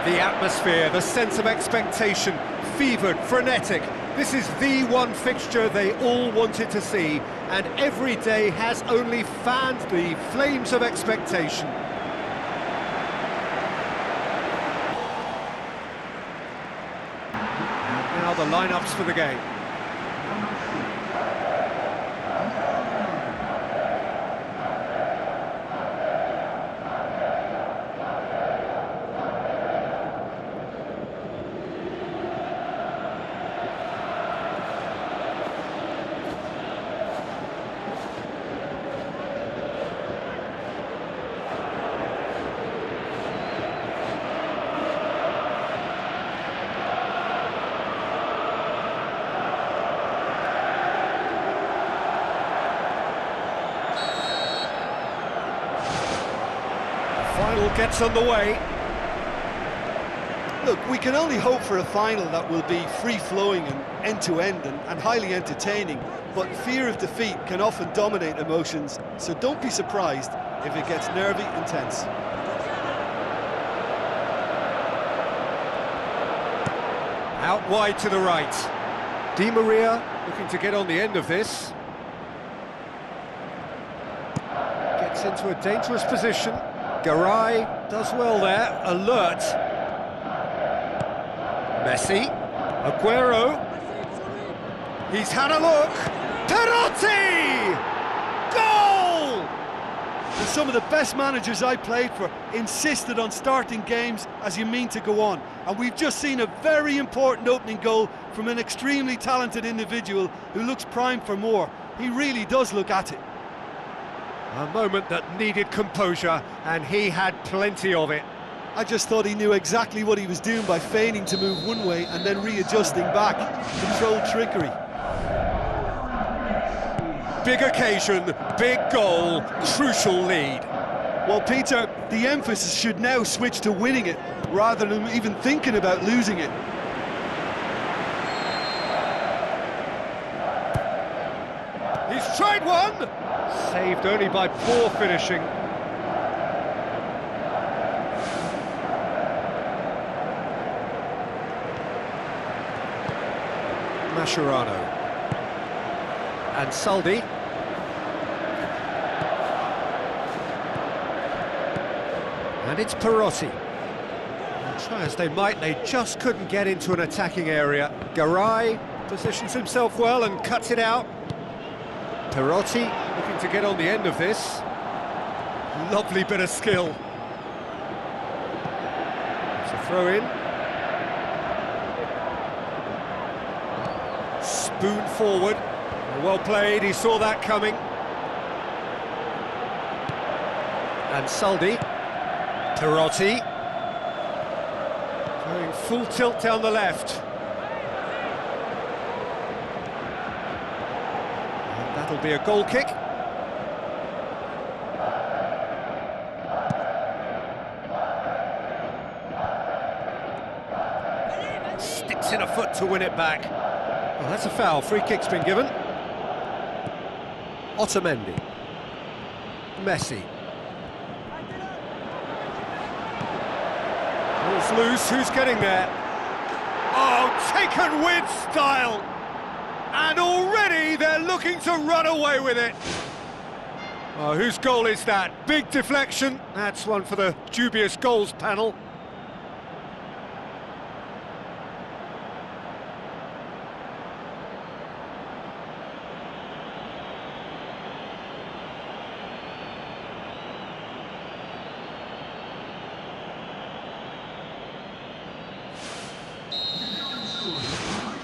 The atmosphere, the sense of expectation, fevered, frenetic. This is the one fixture they all wanted to see, and every day has only fanned the flames of expectation. And now the lineups for the game. Final gets underway. Look, we can only hope for a final that will be free-flowing and end-to-end and highly entertaining, but fear of defeat can often dominate emotions, so don't be surprised if it gets nervy and tense. Out wide to the right. Di Maria looking to get on the end of this. Gets into a dangerous position. Garay does well there, alert. Messi, Aguero, he's had a look, Perotti! Goal! And some of the best managers I played for insisted on starting games as you mean to go on, and we've just seen a very important opening goal from an extremely talented individual who looks primed for more. He really does look at it. A moment that needed composure, and he had plenty of it. I just thought he knew exactly what he was doing by feigning to move one way and then readjusting back. Controlled trickery. Big occasion, big goal, crucial lead. Well, Peter, the emphasis should now switch to winning it, rather than even thinking about losing it. He's tried one! Saved only by poor finishing. Mascherano. And Saldi. And it's Perotti. And try as they might, they just couldn't get into an attacking area. Garay positions himself well and cuts it out. Perotti looking to get on the end of this. Lovely bit of skill. It's a throw in. Spoon forward. Well played, he saw that coming. And Saldi. Perotti. Going full tilt down the left. That'll be a goal kick. Sticks in a foot to win it back. Well, that's a foul. Free kick's been given. Otamendi. Messi. Ball's loose. Who's getting there? Oh, taken with style. And already they're looking to run away with it. Oh, whose goal is that? Big deflection. That's one for the dubious goals panel.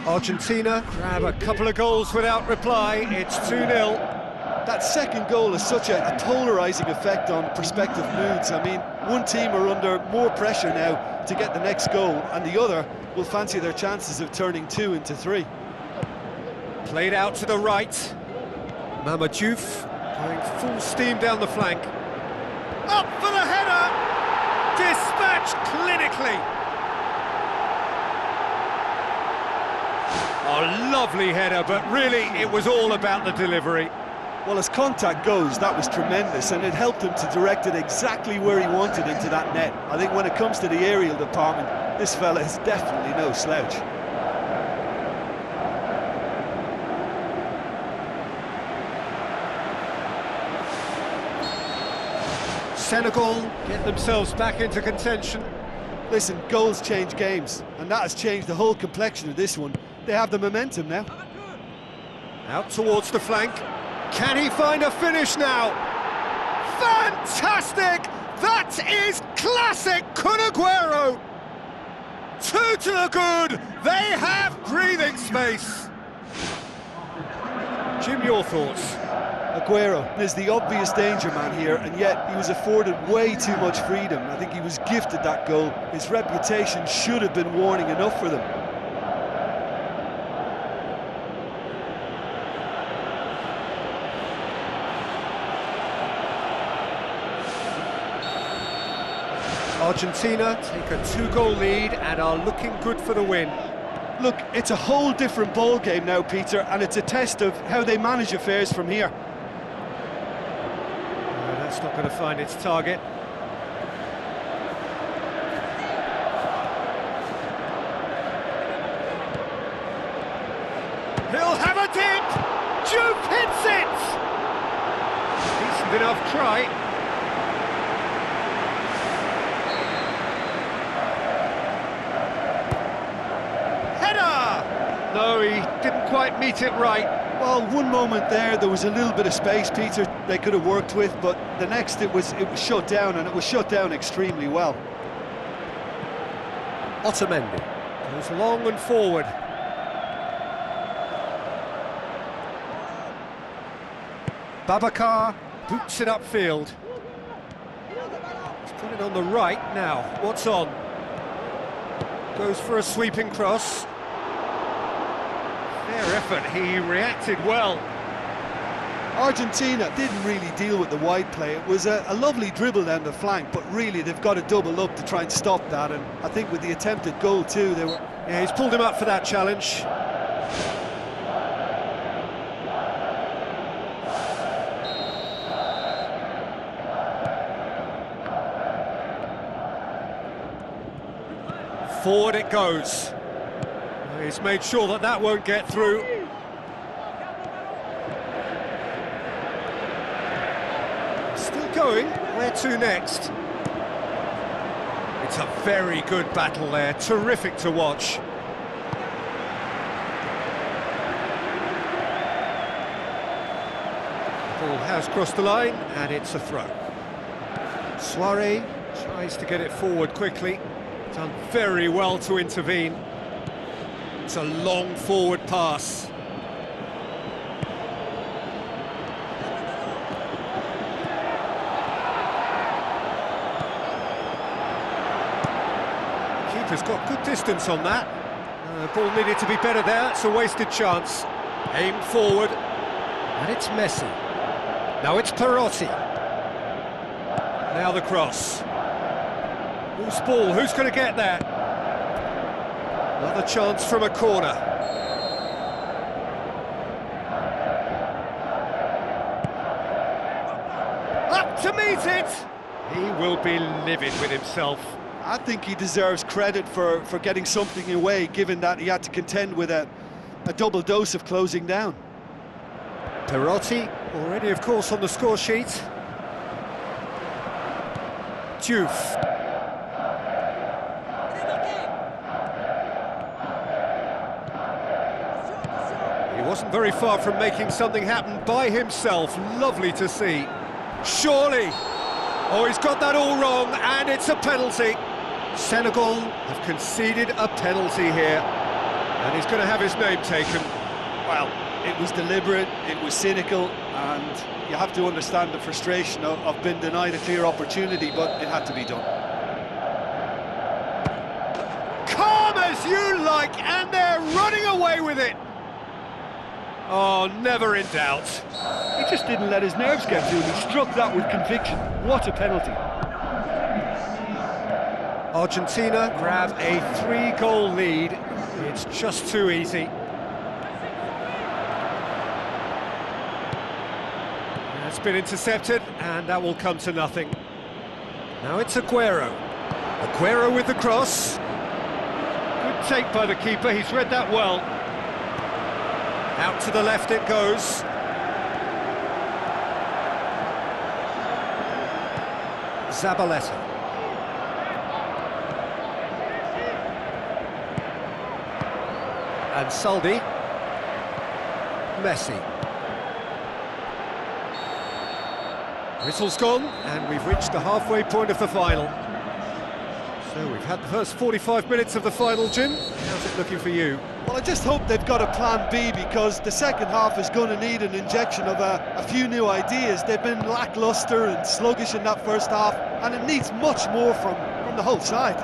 Argentina grab a couple of goals without reply. It's 2-0. That second goal has such a polarising effect on prospective moods. I mean, one team are under more pressure now to get the next goal, and the other will fancy their chances of turning 2 into 3. Played out to the right. Mamadiouf going full steam down the flank. Up for the header! Dispatched clinically. A lovely header, but really it was all about the delivery. Well, as contact goes, that was tremendous, and it helped him to direct it exactly where he wanted into that net. I think when it comes to the aerial department, this fella is definitely no slouch. Senegal get themselves back into contention. Listen, goals change games, and that has changed the whole complexion of this one. They have the momentum now. Out towards the flank. Can he find a finish now? Fantastic! That is classic Kun Aguero! 2 to the good! They have breathing space! Jim, your thoughts? Aguero is the obvious danger man here, and yet he was afforded way too much freedom. I think he was gifted that goal. His reputation should have been warning enough for them. Argentina take a 2-goal lead and are looking good for the win. Look, it's a whole different ball game now, Peter, and it's a test of how they manage affairs from here. That's not going to find its target. He'll have a dip! Juve hits it! Decent enough try. Header! No, he didn't quite meet it right. Well, one moment there was a little bit of space, Peter, they could have worked with, but the next it was shut down, and it was shut down extremely well. Otamendi goes long and forward. Babacar boots it upfield. He's put it on the right now. What's on? Goes for a sweeping cross. Fair effort, he reacted well. Argentina didn't really deal with the wide play. It was a lovely dribble down the flank, but really they've got to double up to try and stop that, and I think with the attempted goal too, they were... Yeah, he's pulled him up for that challenge. Forward it goes. He's made sure that that won't get through. Still going. Where to next? It's a very good battle there. Terrific to watch. Ball has crossed the line, and it's a throw. Suarez tries to get it forward quickly. Done very well to intervene. It's a long forward pass. Keeper's got good distance on that. Ball needed to be better there. It's a wasted chance. Aimed forward, and it's Messi. Now it's Perotti. Now the cross. Loose ball, who's going to get that? Another chance from a corner. Up to meet it! He will be livid with himself. I think he deserves credit for getting something away, given that he had to contend with a double dose of closing down. Perotti, already of course on the score sheet. Diouf. He wasn't very far from making something happen by himself. Lovely to see. Surely. Oh, he's got that all wrong, and it's a penalty. Senegal have conceded a penalty here, and he's going to have his name taken. Well, it was deliberate, it was cynical, and you have to understand the frustration of being denied a clear opportunity, but it had to be done. Calm as you like, and they're running away with it. Oh, never in doubt. He just didn't let his nerves get to him. He struck that with conviction. What a penalty. Argentina grab a 3-goal lead. It's just too easy. been intercepted, and that will come to nothing. Now it's Aguero. Aguero with the cross. Good take by the keeper, he's read that well. Out to the left it goes. Zabaleta. And Saldi. Messi. Whistle's gone, and we've reached the halfway point of the final. So we've had the first 45 minutes of the final, Jim. How's it looking for you? Well, I just hope they've got a plan B, because the second half is going to need an injection of a few new ideas. They've been lacklustre and sluggish in that first half, and it needs much more from the whole side.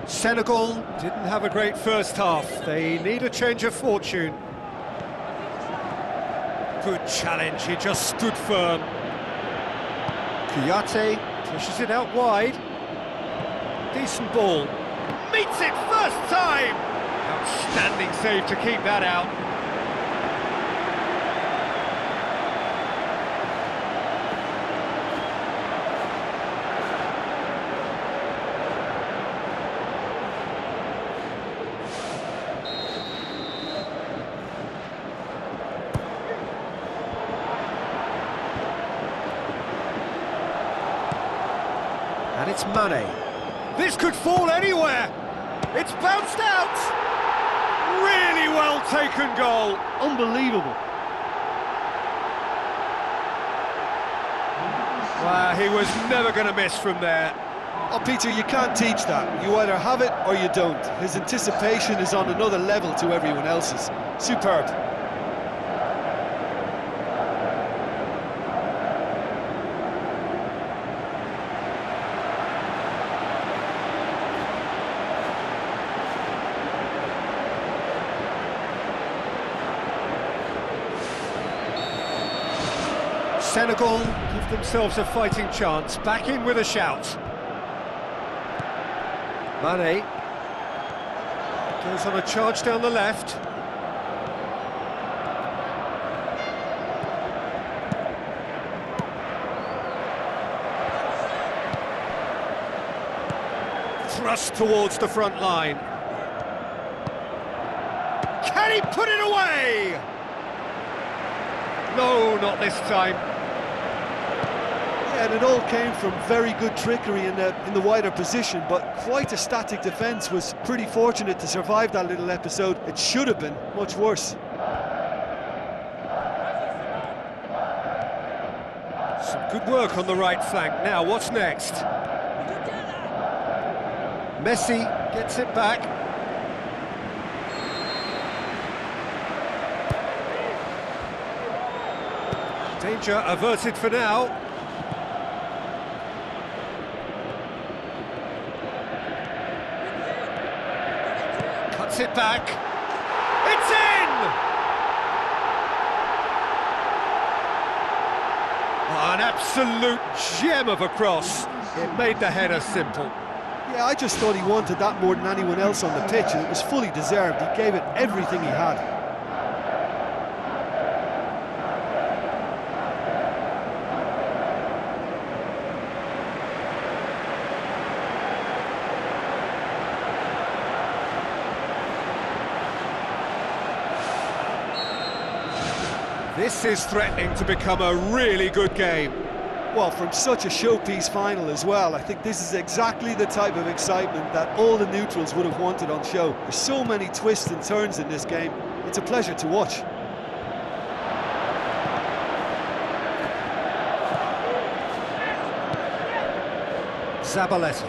Senegal didn't have a great first half. They need a change of fortune. Good challenge, he just stood firm. Kouyaté pushes it out wide. Decent ball. Meets it first time! Outstanding save to keep that out. And it's Mane. This could fall anywhere. It's bounced out. Really well taken goal. Unbelievable. Well, he was never going to miss from there. Oh, Peter, you can't teach that. You either have it or you don't. His anticipation is on another level to everyone else's. Superb. Senegal give themselves a fighting chance, back in with a shout. Mane goes on a charge down the left. Thrust towards the front line. Can he put it away? No, not this time. And it all came from very good trickery in the wider position, but quite a static defence. Was pretty fortunate to survive that little episode. It should have been much worse. Some good work on the right flank. Now, what's next? Messi gets it back. Danger averted for now. Cuts it back. It's in! Oh, an absolute gem of a cross. It made the header simple. Yeah, I just thought he wanted that more than anyone else on the pitch, and it was fully deserved. He gave it everything he had. This is threatening to become a really good game. Well, from such a showpiece final as well, I think this is exactly the type of excitement that all the neutrals would have wanted on show. There's so many twists and turns in this game. It's a pleasure to watch. Zabaleta.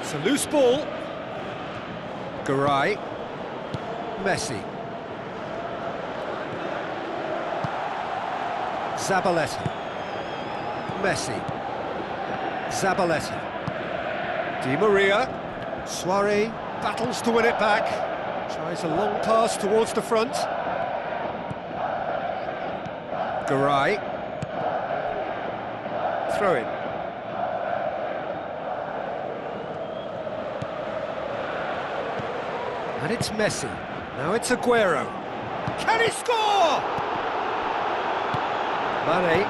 It's a loose ball. Garay. Messi. Zabaleta. Messi. Zabaleta. Di Maria. Suarez battles to win it back. Tries a long pass towards the front. Garay. Throw in. And it's Messi. Now it's Aguero. Can he score? Mane,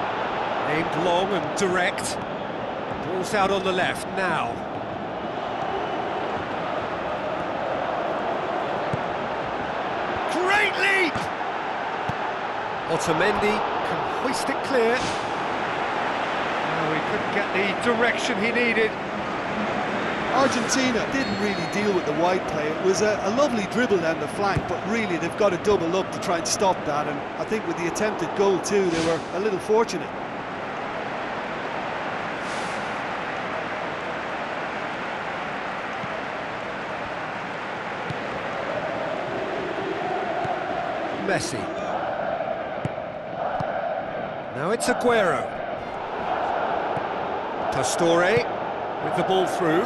aimed long and direct. Ball's out on the left now. Great leap! Otamendi can hoist it clear. Oh, he couldn't get the direction he needed. Argentina didn't really deal with the wide play. It was a lovely dribble down the flank, but really they've got to double up to try and stop that, and I think with the attempted goal too, they were a little fortunate. Messi. Now it's Aguero. Pastore with the ball through.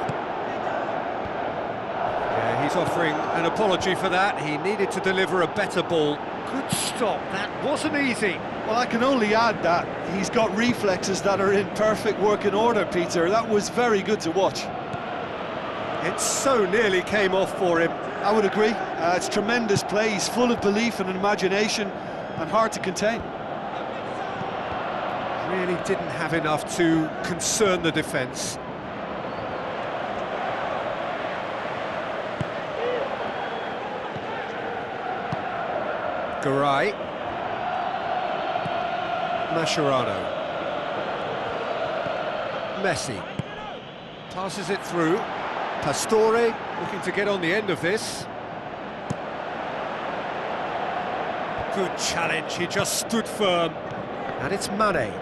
Yeah, he's offering an apology for that. He needed to deliver a better ball. Good stop, that wasn't easy. Well, I can only add that he's got reflexes that are in perfect working order, Peter. That was very good to watch. It so nearly came off for him. I would agree. It's tremendous play. He's full of belief and imagination and hard to contain. Really didn't have enough to concern the defence. Garay. Mascherano. Messi. Passes it through. Pastore looking to get on the end of this. Good challenge, he just stood firm. And it's Mane.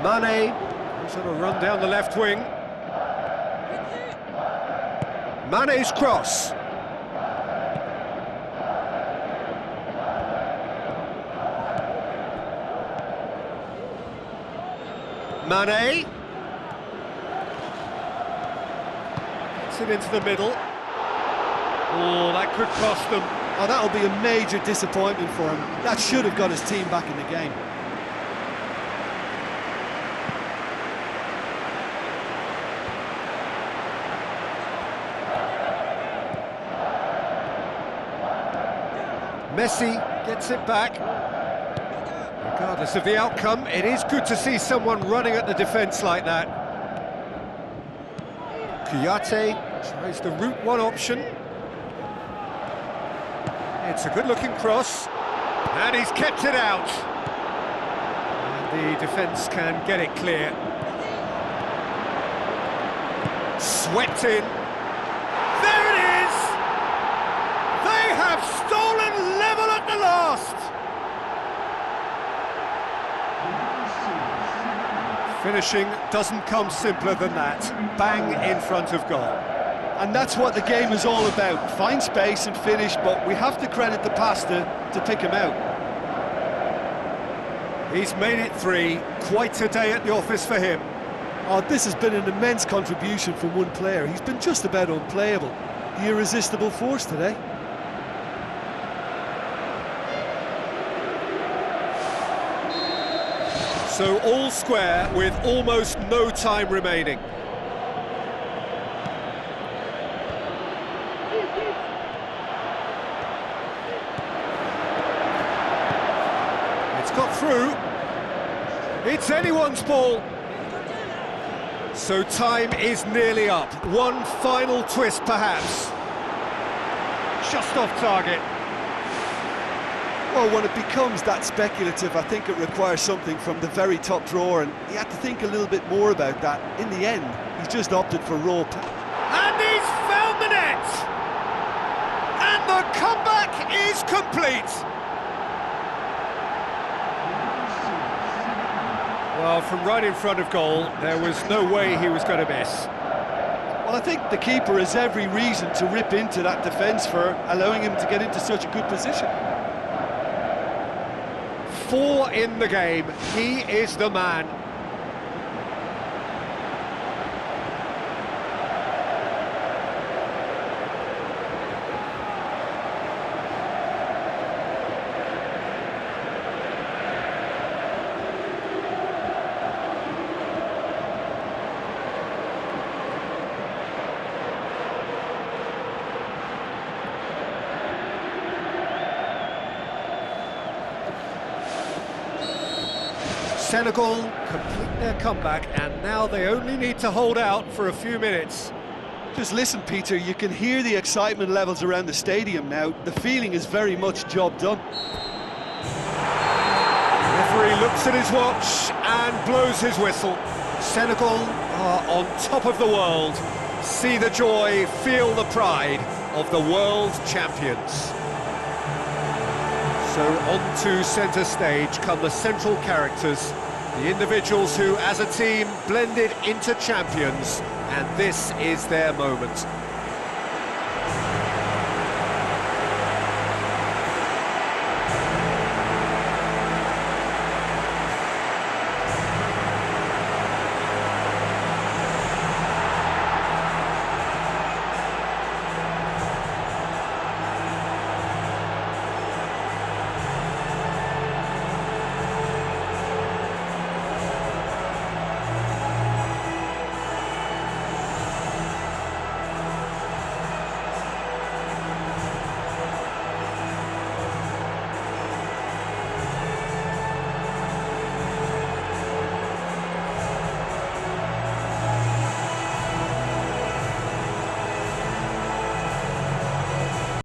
Mane, he's on a run down the left wing. Mane's cross. Mane. Gets it into the middle. Oh, that could cost them. Oh, that'll be a major disappointment for him. That should have got his team back in the game. Messi gets it back. Regardless of the outcome, it is good to see someone running at the defence like that. Kouyaté tries the route one option. It's a good-looking cross, and he's kept it out. And the defence can get it clear. Swept in. There it is! They have stolen level at the last! Finishing doesn't come simpler than that. Bang in front of goal. And that's what the game is all about. Find space and finish, but we have to credit the passer to pick him out. He's made it 3. Quite a day at the office for him. Oh, this has been an immense contribution from one player. He's been just about unplayable. The irresistible force today. So all square with almost no time remaining. It's got through. It's anyone's ball. So time is nearly up. One final twist perhaps. Just off target. Well, when it becomes that speculative, I think it requires something from the very top drawer, and he had to think a little bit more about that. In the end, he's just opted for raw. And he's found the net! And the comeback is complete! Well, from right in front of goal, there was no way he was going to miss. Well, I think the keeper has every reason to rip into that defence for allowing him to get into such a good position. 4 in the game, he is the man. Senegal complete their comeback, and now they only need to hold out for a few minutes. Just listen, Peter, you can hear the excitement levels around the stadium now. The feeling is very much job done. The referee looks at his watch and blows his whistle. Senegal are on top of the world. See the joy, feel the pride of the world champions. So on to centre stage come the central characters, the individuals who, as a team, blended into champions, and this is their moment.